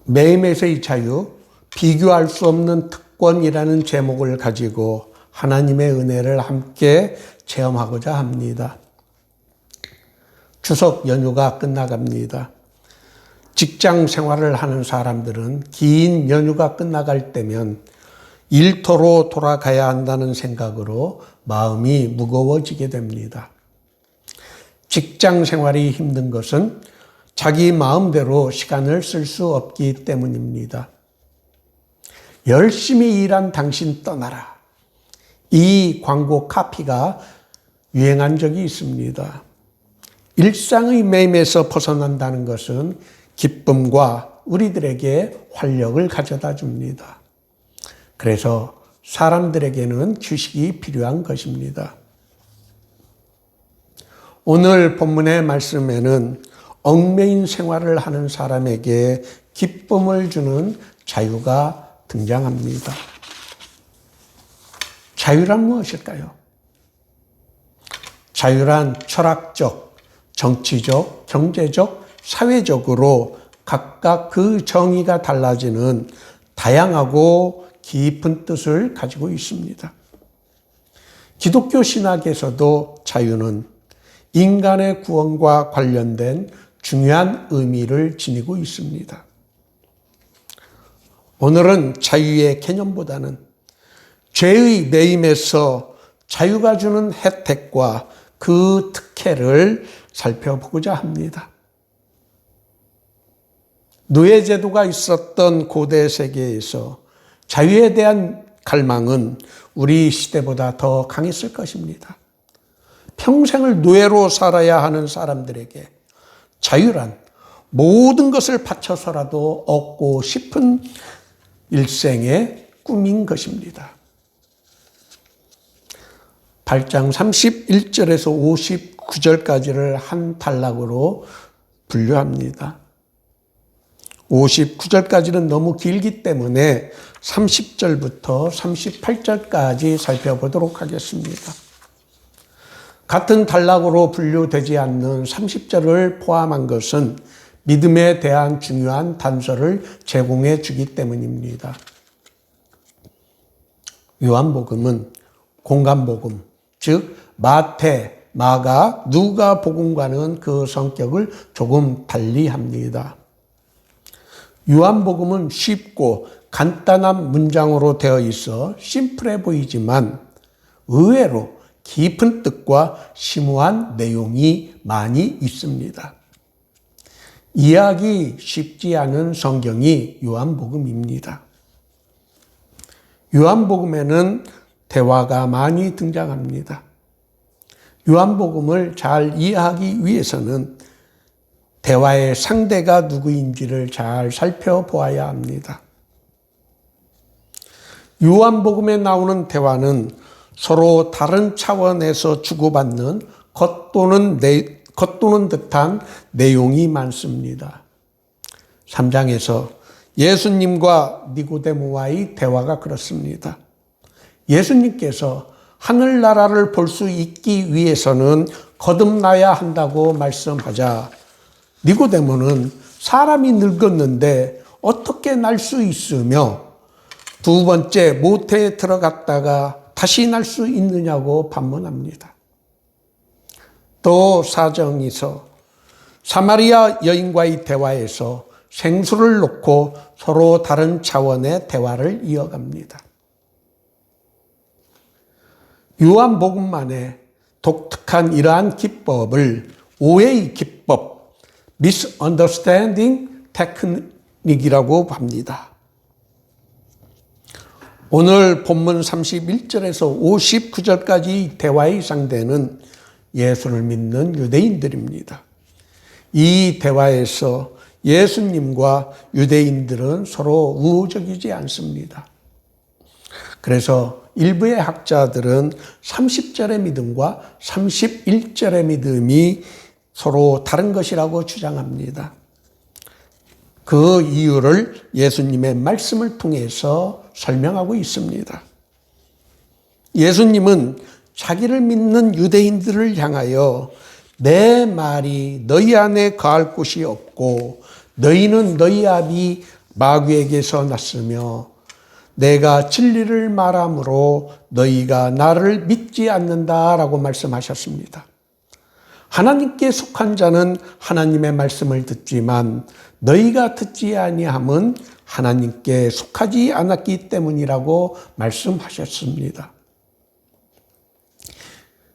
매일매일의 자유, 비교할 수 없는 특권이라는 제목을 가지고 하나님의 은혜를 함께 체험하고자 합니다. 추석 연휴가 끝나갑니다. 직장 생활을 하는 사람들은 긴 연휴가 끝나갈 때면 일터로 돌아가야 한다는 생각으로 마음이 무거워지게 됩니다. 직장 생활이 힘든 것은 자기 마음대로 시간을 쓸 수 없기 때문입니다. 열심히 일한 당신 떠나라. 이 광고 카피가 유행한 적이 있습니다. 일상의 매임에서 벗어난다는 것은 기쁨과 우리들에게 활력을 가져다 줍니다. 그래서 사람들에게는 휴식이 필요한 것입니다. 오늘 본문의 말씀에는 얽매인 생활을 하는 사람에게 기쁨을 주는 자유가 등장합니다. 자유란 무엇일까요? 자유란 철학적, 정치적, 경제적, 사회적으로 각각 그 정의가 달라지는 다양하고 깊은 뜻을 가지고 있습니다. 기독교 신학에서도 자유는 인간의 구원과 관련된 중요한 의미를 지니고 있습니다. 오늘은 자유의 개념보다는 죄의 매임에서 자유가 주는 혜택과 그 특혜를 살펴보고자 합니다. 노예제도가 있었던 고대 세계에서 자유에 대한 갈망은 우리 시대보다 더 강했을 것입니다. 평생을 노예로 살아야 하는 사람들에게 자유란 모든 것을 바쳐서라도 얻고 싶은 일생의 꿈인 것입니다. 8장 31절에서 59절까지를 한 단락으로 분류합니다. 59절까지는 너무 길기 때문에 30절부터 38절까지 살펴보도록 하겠습니다. 같은 단락으로 분류되지 않는 30절을 포함한 것은 믿음에 대한 중요한 단서를 제공해 주기 때문입니다. 요한복음은 공간복음, 즉 마태, 마가, 누가 복음과는 그 성격을 조금 달리합니다. 요한복음은 쉽고 간단한 문장으로 되어 있어 심플해 보이지만 의외로 깊은 뜻과 심오한 내용이 많이 있습니다. 이해하기 쉽지 않은 성경이 요한복음입니다. 요한복음에는 대화가 많이 등장합니다. 요한복음을 잘 이해하기 위해서는 대화의 상대가 누구인지를 잘 살펴보아야 합니다. 요한복음에 나오는 대화는 서로 다른 차원에서 주고받는 겉도는 듯한 내용이 많습니다. 3장에서 예수님과 니고데모와의 대화가 그렇습니다. 예수님께서 하늘나라를 볼 수 있기 위해서는 거듭나야 한다고 말씀하자 니고데모는 사람이 늙었는데 어떻게 날 수 있으며 두 번째 모태에 들어갔다가 다시 날 수 있느냐고 반문합니다. 또 사정에서 사마리아 여인과의 대화에서 생수를 놓고 서로 다른 차원의 대화를 이어갑니다. 요한복음만의 독특한 이러한 기법을 오해의 기법, misunderstanding 테크닉이라고 합니다. 오늘 본문 31절에서 59절까지 대화의 상대는 예수를 믿는 유대인들입니다. 이 대화에서 예수님과 유대인들은 서로 우호적이지 않습니다. 그래서 일부의 학자들은 30절의 믿음과 31절의 믿음이 서로 다른 것이라고 주장합니다. 그 이유를 예수님의 말씀을 통해서 설명하고 있습니다. 예수님은 자기를 믿는 유대인들을 향하여 내 말이 너희 안에 거할 곳이 없고 너희는 너희 앞이 마귀에게서 났으며 내가 진리를 말함으로 너희가 나를 믿지 않는다라고 말씀하셨습니다. 하나님께 속한 자는 하나님의 말씀을 듣지만 너희가 듣지 아니함은 하나님께 속하지 않았기 때문이라고 말씀하셨습니다.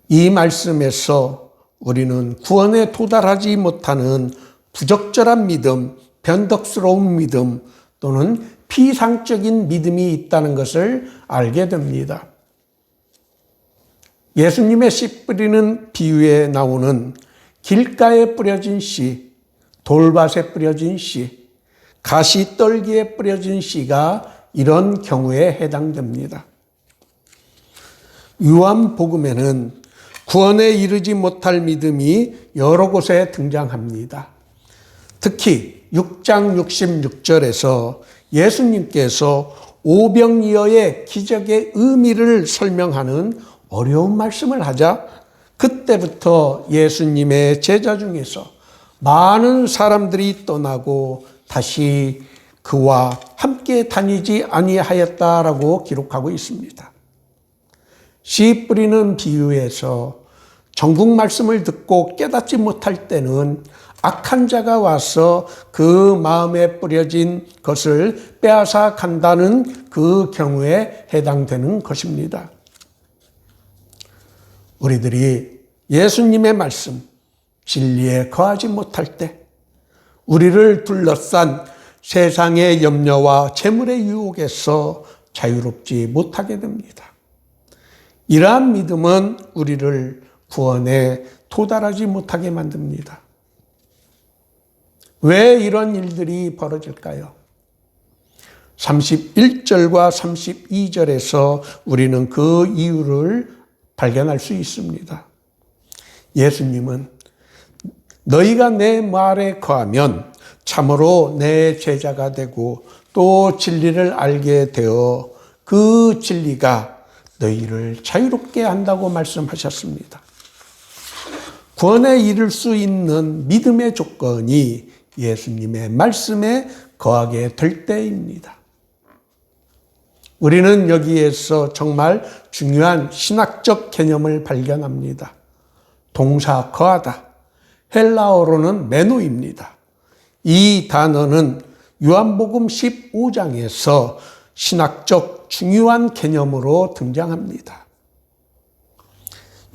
이 말씀에서 우리는 구원에 도달하지 못하는 부적절한 믿음, 변덕스러운 믿음 또는 피상적인 믿음이 있다는 것을 알게 됩니다. 예수님의 씨 뿌리는 비유에 나오는 길가에 뿌려진 씨, 돌밭에 뿌려진 씨, 가시떨기에 뿌려진 씨가 이런 경우에 해당됩니다. 요한복음에는 구원에 이르지 못할 믿음이 여러 곳에 등장합니다. 특히 6장 66절에서 예수님께서 오병이어의 기적의 의미를 설명하는 어려운 말씀을 하자 그때부터 예수님의 제자 중에서 많은 사람들이 떠나고 다시 그와 함께 다니지 아니하였다라고 기록하고 있습니다. 씨 뿌리는 비유에서 전국 말씀을 듣고 깨닫지 못할 때는 악한 자가 와서 그 마음에 뿌려진 것을 빼앗아 간다는 그 경우에 해당되는 것입니다. 우리들이 예수님의 말씀, 진리에 거하지 못할 때 우리를 둘러싼 세상의 염려와 재물의 유혹에서 자유롭지 못하게 됩니다. 이러한 믿음은 우리를 구원에 도달하지 못하게 만듭니다. 왜 이런 일들이 벌어질까요? 31절과 32절에서 우리는 그 이유를 발견할 수 있습니다. 예수님은 너희가 내 말에 거하면 참으로 내 제자가 되고 또 진리를 알게 되어 그 진리가 너희를 자유롭게 한다고 말씀하셨습니다. 구원에 이를 수 있는 믿음의 조건이 예수님의 말씀에 거하게 될 때입니다. 우리는 여기에서 정말 중요한 신학적 개념을 발견합니다. 동사 거하다. 헬라어로는 메노입니다. 이 단어는 요한복음 15장에서 신학적 중요한 개념으로 등장합니다.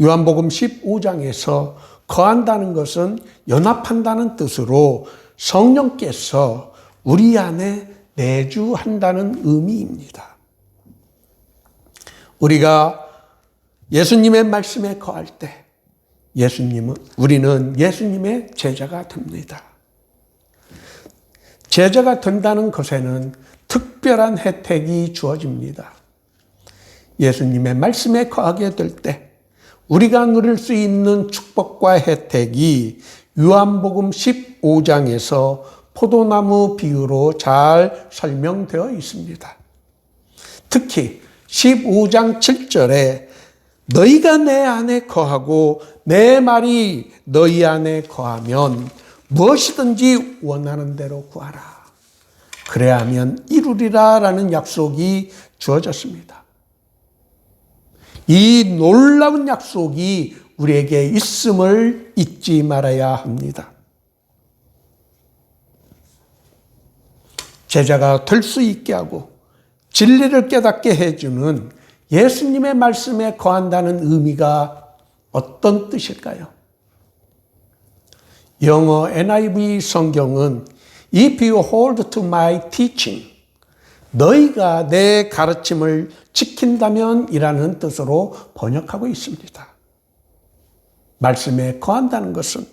요한복음 15장에서 거한다는 것은 연합한다는 뜻으로 성령께서 우리 안에 내주한다는 의미입니다. 우리가 예수님의 말씀에 거할 때 우리는 예수님의 제자가 됩니다. 제자가 된다는 것에는 특별한 혜택이 주어집니다. 예수님의 말씀에 거하게 될 때 우리가 누릴 수 있는 축복과 혜택이 요한복음 15장에서 포도나무 비유로 잘 설명되어 있습니다. 특히 15장 7절에 너희가 내 안에 거하고 내 말이 너희 안에 거하면 무엇이든지 원하는 대로 구하라. 그래야 하면 이루리라 라는 약속이 주어졌습니다. 이 놀라운 약속이 우리에게 있음을 잊지 말아야 합니다. 제자가 될 수 있게 하고 진리를 깨닫게 해주는 예수님의 말씀에 거한다는 의미가 어떤 뜻일까요? 영어 NIV 성경은 If you hold to my teaching, 너희가 내 가르침을 지킨다면 이라는 뜻으로 번역하고 있습니다. 말씀에 거한다는 것은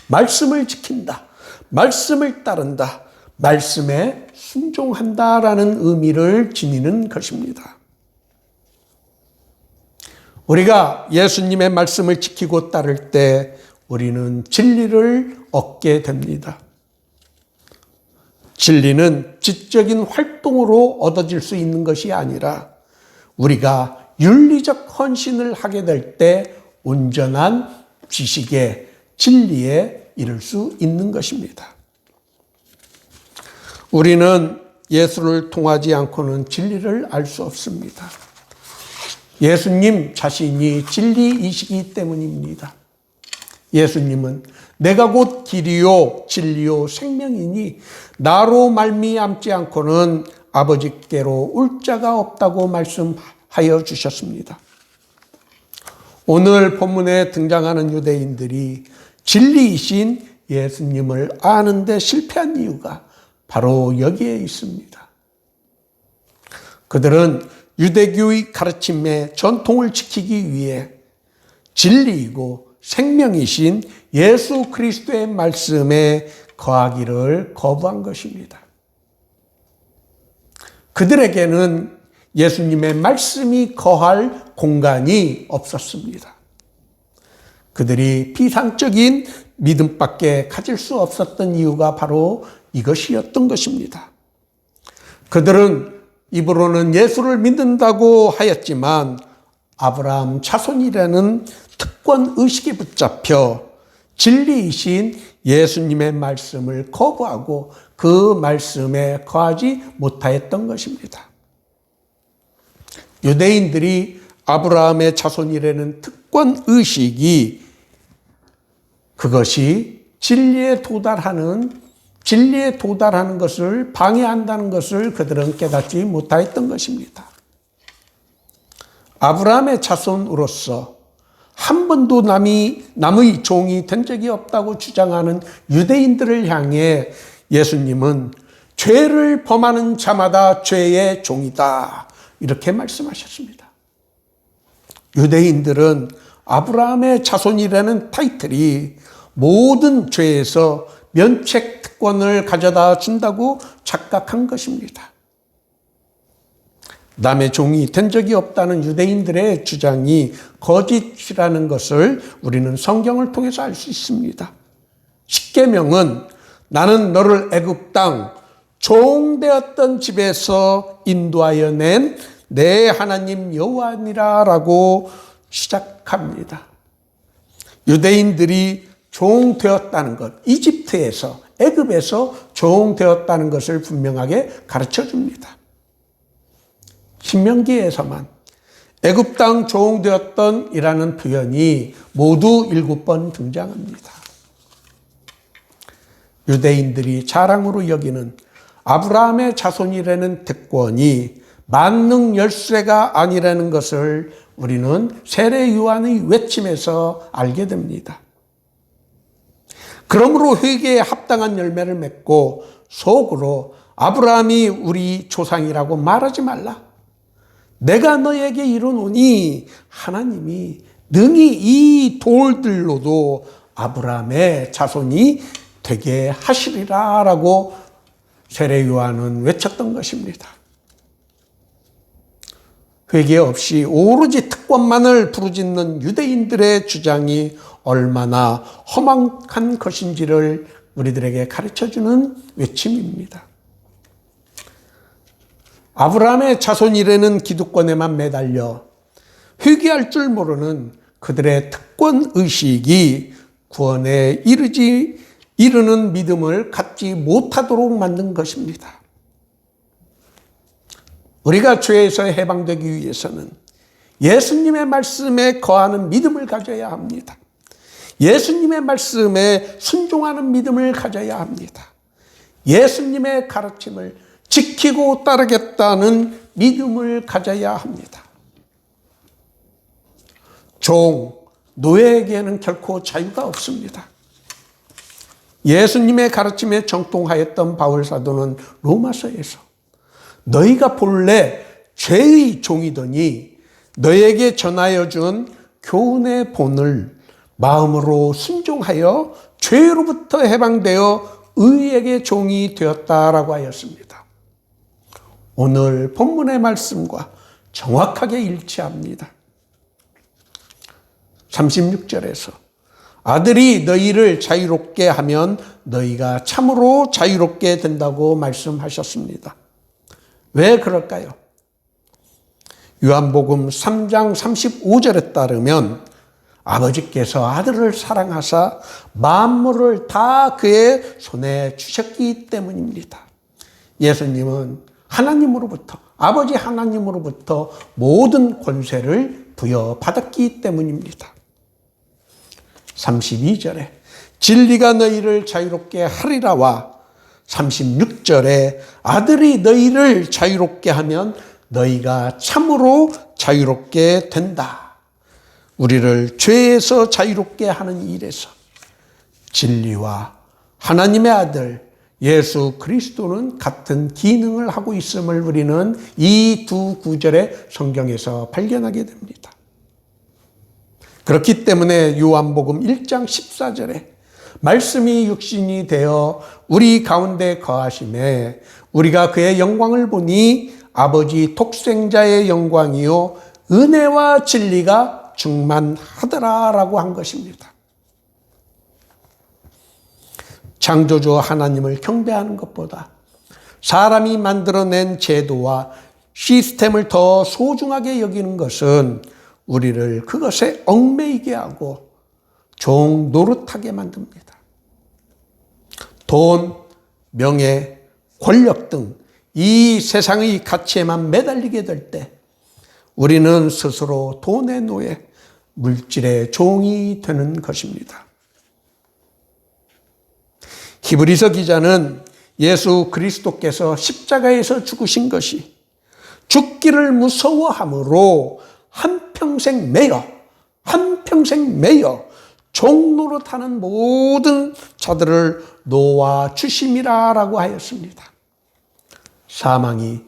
말씀을 지킨다, 말씀을 따른다, 말씀에 순종한다라는 의미를 지니는 것입니다. 우리가 예수님의 말씀을 지키고 따를 때 우리는 진리를 얻게 됩니다. 진리는 지적인 활동으로 얻어질 수 있는 것이 아니라 우리가 윤리적 헌신을 하게 될 때 온전한 지식에 진리에 이를 수 있는 것입니다. 우리는 예수를 통하지 않고는 진리를 알 수 없습니다. 예수님 자신이 진리이시기 때문입니다. 예수님은 내가 곧 길이요 진리요 생명이니 나로 말미암지 않고는 아버지께로 올 자가 없다고 말씀하여 주셨습니다. 오늘 본문에 등장하는 유대인들이 진리이신 예수님을 아는데 실패한 이유가 바로 여기에 있습니다. 그들은 유대교의 가르침의 전통을 지키기 위해 진리이고 생명이신 예수 그리스도의 말씀에 거하기를 거부한 것입니다. 그들에게는 예수님의 말씀이 거할 공간이 없었습니다. 그들이 비상적인 믿음밖에 가질 수 없었던 이유가 바로 이것이었던 것입니다. 그들은 입으로는 예수를 믿는다고 하였지만 아브라함 자손이라는 특권 의식에 붙잡혀 진리이신 예수님의 말씀을 거부하고 그 말씀에 거하지 못하였던 것입니다. 유대인들이 아브라함의 자손이라는 특권 의식이 그것이 진리에 도달하는 것을 방해한다는 것을 그들은 깨닫지 못하였던 것입니다. 아브라함의 자손으로서 한 번도 남의 종이 된 적이 없다고 주장하는 유대인들을 향해 예수님은 죄를 범하는 자마다 죄의 종이다. 이렇게 말씀하셨습니다. 유대인들은 아브라함의 자손이라는 타이틀이 모든 죄에서 면책 특권을 가져다 준다고 착각한 것입니다. 남의 종이 된 적이 없다는 유대인들의 주장이 거짓이라는 것을 우리는 성경을 통해서 알 수 있습니다. 십계명은 나는 너를 애굽 땅 종되었던 집에서 인도하여 낸 내 하나님 여호와니라라고 시작합니다. 유대인들이 종되었다는 것, 이집트에서 애굽에서 종되었다는 것을 분명하게 가르쳐 줍니다. 신명기에서만 애굽 땅 종되었던 이라는 표현이 모두 7번 등장합니다. 유대인들이 자랑으로 여기는 아브라함의 자손이라는 특권이 만능 열쇠가 아니라는 것을 우리는 세례 요한의 외침에서 알게 됩니다. 그러므로 회개에 합당한 열매를 맺고 속으로 아브라함이 우리 조상이라고 말하지 말라. 내가 너에게 이르노니 하나님이 능히 이 돌들로도 아브라함의 자손이 되게 하시리라 라고 세례 요한은 외쳤던 것입니다. 회개 없이 오로지 특권만을 부르짖는 유대인들의 주장이 얼마나 험악한 것인지를 우리들에게 가르쳐주는 외침입니다. 아브라함의 자손이라는 기득권에만 매달려 회개할 줄 모르는 그들의 특권 의식이 구원에 이르는 믿음을 갖지 못하도록 만든 것입니다. 우리가 죄에서 해방되기 위해서는 예수님의 말씀에 거하는 믿음을 가져야 합니다. 예수님의 말씀에 순종하는 믿음을 가져야 합니다. 예수님의 가르침을 지키고 따르겠다는 믿음을 가져야 합니다. 노예에게는 결코 자유가 없습니다. 예수님의 가르침에 정통하였던 바울 사도는 로마서에서 너희가 본래 죄의 종이더니 너에게 전하여 준 교훈의 본을 마음으로 순종하여 죄로부터 해방되어 의에게 종이 되었다라고 하였습니다. 오늘 본문의 말씀과 정확하게 일치합니다. 36절에서 아들이 너희를 자유롭게 하면 너희가 참으로 자유롭게 된다고 말씀하셨습니다. 왜 그럴까요? 요한복음 3장 35절에 따르면 아버지께서 아들을 사랑하사 만물을 다 그의 손에 주셨기 때문입니다. 예수님은 하나님으로부터, 아버지 하나님으로부터 모든 권세를 부여받았기 때문입니다. 32절에 진리가 너희를 자유롭게 하리라와 36절에 아들이 너희를 자유롭게 하면 너희가 참으로 자유롭게 된다. 우리를 죄에서 자유롭게 하는 일에서 진리와 하나님의 아들 예수 그리스도는 같은 기능을 하고 있음을 우리는 이 두 구절의 성경에서 발견하게 됩니다. 그렇기 때문에 요한복음 1장 14절에 말씀이 육신이 되어 우리 가운데 거하심에 우리가 그의 영광을 보니 아버지 독생자의 영광이요 은혜와 진리가 충만하더라라고 한 것입니다. 창조주 하나님을 경배하는 것보다 사람이 만들어낸 제도와 시스템을 더 소중하게 여기는 것은 우리를 그것에 얽매이게 하고 종 노릇하게 만듭니다. 돈, 명예, 권력 등 이 세상의 가치에만 매달리게 될 때 우리는 스스로 돈의 노예, 물질의 종이 되는 것입니다. 히브리서 기자는 예수 그리스도께서 십자가에서 죽으신 것이 죽기를 무서워함으로 한평생 매여 종노릇하는 모든 자들을 놓아 주심이라라고 하였습니다. 사망이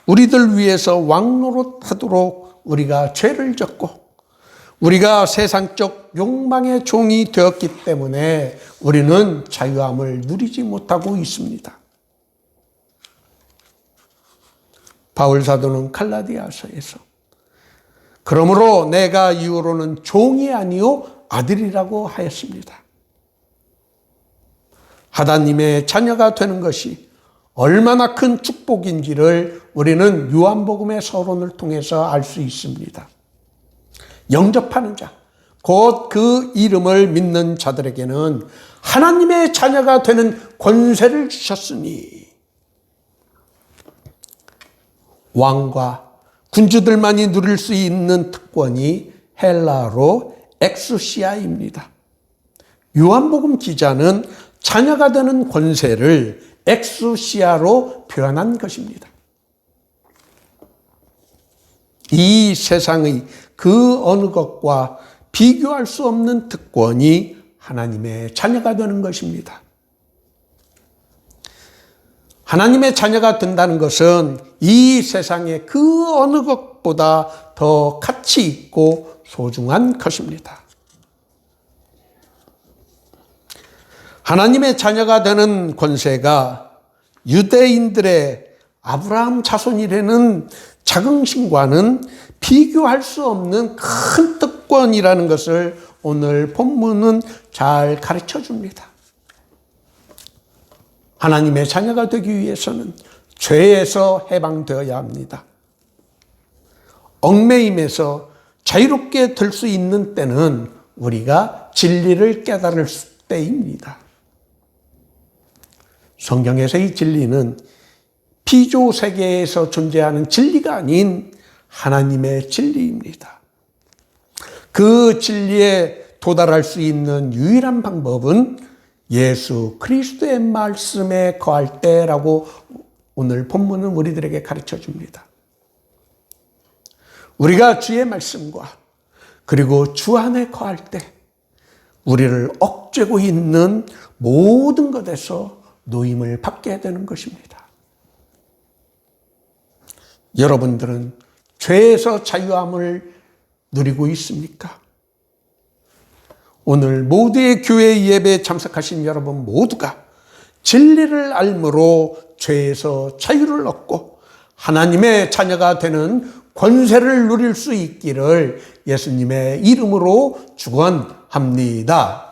우리들 위해서 왕노릇하도록 우리가 죄를 졌고 우리가 세상적 욕망의 종이 되었기 때문에 우리는 자유함을 누리지 못하고 있습니다. 바울 사도는 갈라디아서에서 그러므로 내가 이후로는 종이 아니요 아들이라고 하였습니다. 하나님의 자녀가 되는 것이 얼마나 큰 축복인지를 우리는 요한복음의 서론을 통해서 알 수 있습니다. 영접하는 자, 곧 그 이름을 믿는 자들에게는 하나님의 자녀가 되는 권세를 주셨으니 왕과 군주들만이 누릴 수 있는 특권이 헬라어로 엑수시아입니다. 요한복음 기자는 자녀가 되는 권세를 엑수시아로 표현한 것입니다. 이 세상의 그 어느 것과 비교할 수 없는 특권이 하나님의 자녀가 되는 것입니다. 하나님의 자녀가 된다는 것은 이 세상의 그 어느 것보다 더 가치 있고 소중한 것입니다. 하나님의 자녀가 되는 권세가 유대인들의 아브라함 자손이라는 자긍심과는 비교할 수 없는 큰 특권이라는 것을 오늘 본문은 잘 가르쳐 줍니다. 하나님의 자녀가 되기 위해서는 죄에서 해방되어야 합니다. 얽매임에서 자유롭게 될 수 있는 때는 우리가 진리를 깨달을 때입니다. 성경에서 이 진리는 피조 세계에서 존재하는 진리가 아닌 하나님의 진리입니다. 그 진리에 도달할 수 있는 유일한 방법은 예수 그리스도의 말씀에 거할 때라고 오늘 본문은 우리들에게 가르쳐 줍니다. 우리가 주의 말씀과 그리고 주 안에 거할 때 우리를 억제고 있는 모든 것에서 노임을 받게 되는 것입니다. 여러분들은 죄에서 자유함을 누리고 있습니까? 오늘 모두의 교회 예배에 참석하신 여러분 모두가 진리를 알므로 죄에서 자유를 얻고 하나님의 자녀가 되는 권세를 누릴 수 있기를 예수님의 이름으로 축원합니다.